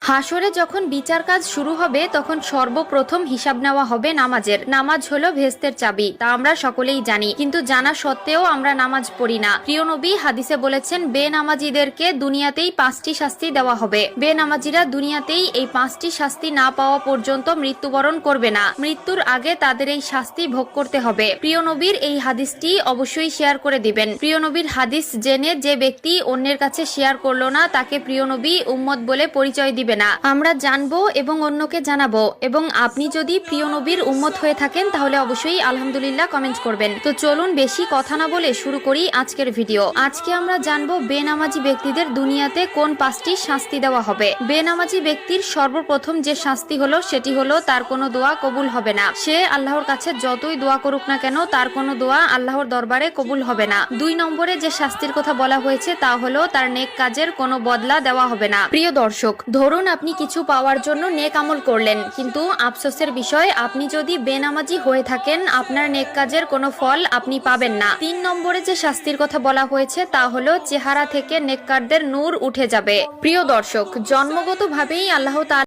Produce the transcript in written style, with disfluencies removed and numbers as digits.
হাসরে যখন বিচার কাজ শুরু হবে তখন সর্বপ্রথম হিসাব নেওয়া হবে নামাজের। নামাজ হলো ভেস্তের চাবি, তা আমরা সকলেই জানি, কিন্তু জানা সত্ত্বেও আমরা নামাজ পড়ি না। প্রিয় নবী হাদিসে বলেছেন, বেনামাজিদেরকে দুনিয়াতেই 5টি শাস্তি দেওয়া হবে। বেনামাজিরা দুনিয়াতেই এই 5টি শাস্তি না পাওয়া পর্যন্ত মৃত্যুবরণ করবে না। মৃত্যুর আগে তাদের এই শাস্তি ভোগ করতে হবে। প্রিয় নবীর এই হাদিসটি অবশ্যই শেয়ার করে দিবেন। প্রিয় নবীর হাদিস জেনে যে ব্যক্তি অন্যের কাছে শেয়ার করলো না, তাকে প্রিয় নবী উম্মত বলে পরিচয় দিবে না। আমরা জানবো এবং অন্যকে জানাবো। এবং আপনি যদি প্রিয় নবীর উম্মত হয়ে থাকেন তাহলে অবশ্যই আলহামদুলিল্লাহ কমেন্ট করবেন। তো চলুন বেশি কথা না বলে শুরু করি আজকের ভিডিও। আজকে আমরা জানবো বেনামাজি ব্যক্তিদের দুনিয়াতে কোন 5টি শাস্তি দেওয়া হবে। বেনামাজি ব্যক্তির সর্বপ্রথম যে শাস্তি হলো সেটি হলো তার কোনো দোয়া কবুল হবে না। সে আল্লাহর কাছে যতই দোয়া করুক না কেন তার কোনো দোয়া আল্লাহর দরবারে কবুল হবে না। 2 নম্বরে যে শাস্তির কথা বলা হয়েছে তা হলো তার নেক কাজের কোনো বদলা দেওয়া হবে না। প্রিয় দর্শক, ধরুন আপনি কিছু পাওয়ার জন্য নেক আমল করলেন, কিন্তু আফসোসের বিষয় আপনি যদি বেনামাজি হয়ে থাকেন আপনার নেক কাজের কোনো ফল আপনি পাবেন না। 3 নম্বরে যে শাস্তির কথা বলা হয়েছে তা হলো চেহারা থেকে নেককারদের নূর উঠে যাবে। প্রিয় দর্শক, জন্মগতভাবেই আল্লাহ তাআলা